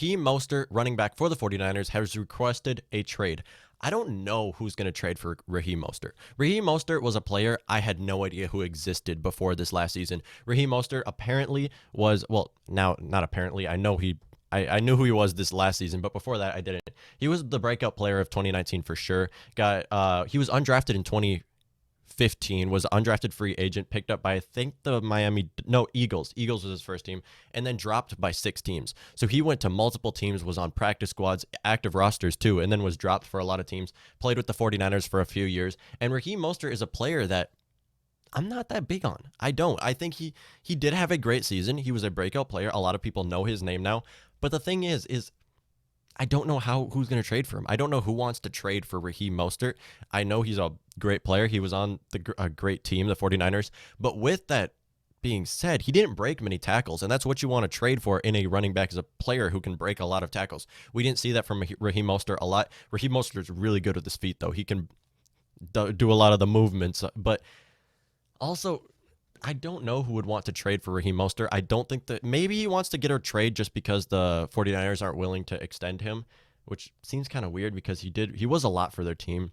Raheem Mostert, running back for the 49ers, has requested a trade. I don't know who's going to trade for Raheem Mostert. Raheem Mostert was a player I had no idea who existed before this last season. Raheem Mostert apparently was, well, now, not apparently, I know I knew who he was this last season, but before that, I didn't. He was the breakout player of 2019 for sure. He was undrafted in 2015, was undrafted free agent, picked up by, I think, the Eagles. Eagles was his first team, and then dropped by 6 teams. So he went to multiple teams, was on practice squads, active rosters too, and then was dropped for a lot of teams, played with the 49ers for a few years. And Raheem Mostert is a player that I'm not that big on. I think he did have a great season. He was a breakout player. A lot of people know his name now. But the thing is I don't know who's going to trade for him. I don't know who wants to trade for Raheem Mostert. I know he's a great player. He was on a great team, the 49ers. But with that being said, he didn't break many tackles, and that's what you want to trade for in a running back, is a player who can break a lot of tackles. We didn't see that from Raheem Mostert a lot. Raheem Mostert is really good with his feet, though. He can do a lot of the movements, but also, I don't know who would want to trade for Raheem Mostert. I don't think that maybe he wants to get a trade just because the 49ers aren't willing to extend him, which seems kind of weird because he was a lot for their team.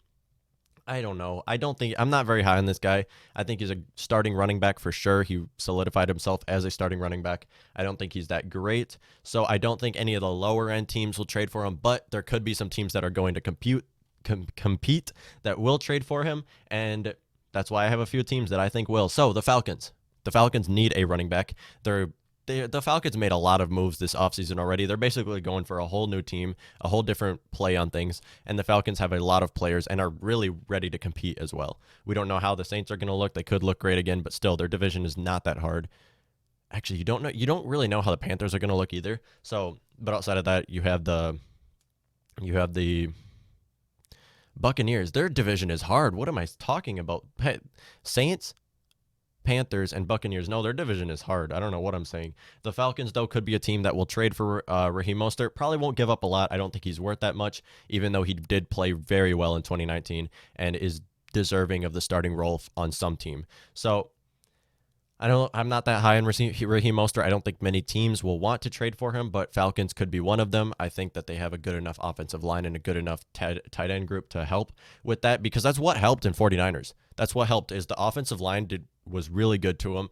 I don't know. I'm not very high on this guy. I think he's a starting running back for sure. He solidified himself as a starting running back. I don't think he's that great. So I don't think any of the lower end teams will trade for him, but there could be some teams that are going to compete that will trade for him, and that's why I have a few teams that I think will. So the Falcons. The Falcons need a running back. The Falcons made a lot of moves this offseason already. They're basically going for a whole new team, a whole different play on things, and the Falcons have a lot of players and are really ready to compete as well. We don't know how the Saints are going to look. They could look great again, but still, their division is not that hard. Actually, you don't really know how the Panthers are going to look either. So, but outside of that, you have the Buccaneers. Their division is hard. What am I talking about? Saints, Panthers, and Buccaneers. No, their division is hard. I don't know what I'm saying. The Falcons, though, could be a team that will trade for Raheem Mostert. Probably won't give up a lot. I don't think he's worth that much, even though he did play very well in 2019 and is deserving of the starting role on some team. So I'm not that high on Raheem Mostert. I don't think many teams will want to trade for him, but Falcons could be one of them. I think that they have a good enough offensive line and a good enough tight end group to help with that, because that's what helped in 49ers. That's what helped, is the offensive line was really good to him.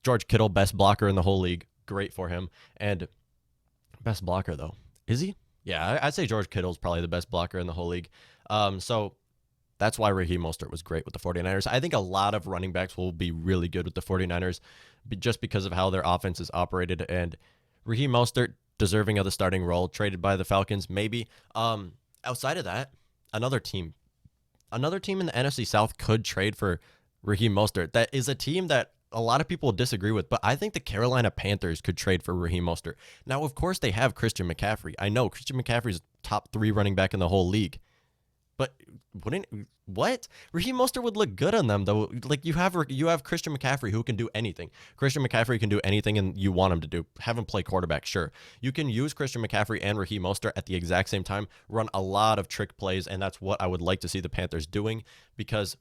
George Kittle, best blocker in the whole league. Great for him. And best blocker, though. Is he? Yeah, I'd say George Kittle is probably the best blocker in the whole league. So that's why Raheem Mostert was great with the 49ers. I think a lot of running backs will be really good with the 49ers just because of how their offense is operated. And Raheem Mostert, deserving of the starting role, traded by the Falcons, maybe. Outside of that, another team in the NFC South could trade for Raheem Mostert. That is a team that a lot of people disagree with, but I think the Carolina Panthers could trade for Raheem Mostert. Now, of course, they have Christian McCaffrey. I know Christian McCaffrey is top 3 running back in the whole league. But what? Raheem Mostert would look good on them, though. Like, you have Christian McCaffrey, who can do anything. Christian McCaffrey can do anything and you want him to do. Have him play quarterback, sure. You can use Christian McCaffrey and Raheem Mostert at the exact same time, run a lot of trick plays, and that's what I would like to see the Panthers doing, because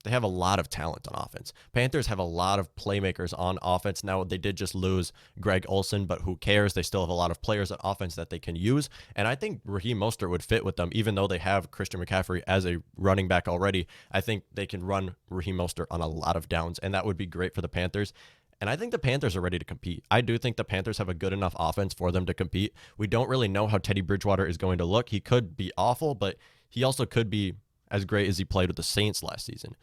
they have a lot of talent on offense. Panthers have a lot of playmakers on offense. Now, they did just lose Greg Olsen, but who cares? They still have a lot of players on offense that they can use. And I think Raheem Mostert would fit with them, even though they have Christian McCaffrey as a running back already. I think they can run Raheem Mostert on a lot of downs, and that would be great for the Panthers. And I think the Panthers are ready to compete. I do think the Panthers have a good enough offense for them to compete. We don't really know how Teddy Bridgewater is going to look. He could be awful, but he also could be as great as he played with the Saints last season.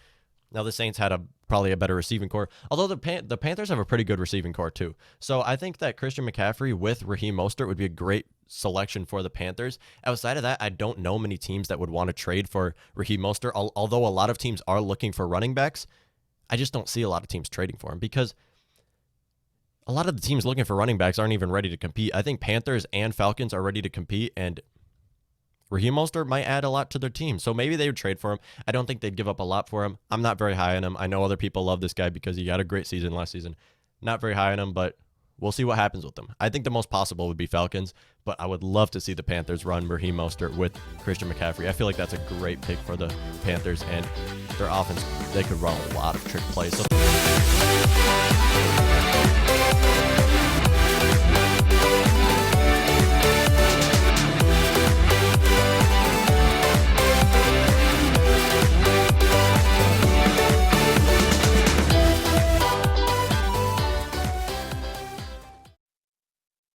Now, the Saints had probably a better receiving core, although the Panthers have a pretty good receiving core too. So I think that Christian McCaffrey with Raheem Mostert would be a great selection for the Panthers. Outside of that, I don't know many teams that would want to trade for Raheem Mostert, although a lot of teams are looking for running backs. I just don't see a lot of teams trading for him, because a lot of the teams looking for running backs aren't even ready to compete. I think Panthers and Falcons are ready to compete, and Raheem Mostert might add a lot to their team, so maybe they would trade for him. I don't think they'd give up a lot for him. I'm not very high on him. I know other people love this guy because he had a great season last season. Not very high on him, but we'll see what happens with him. I think the most possible would be Falcons, but I would love to see the Panthers run Raheem Mostert with Christian McCaffrey. I feel like that's a great pick for the Panthers, and their offense, they could run a lot of trick plays. So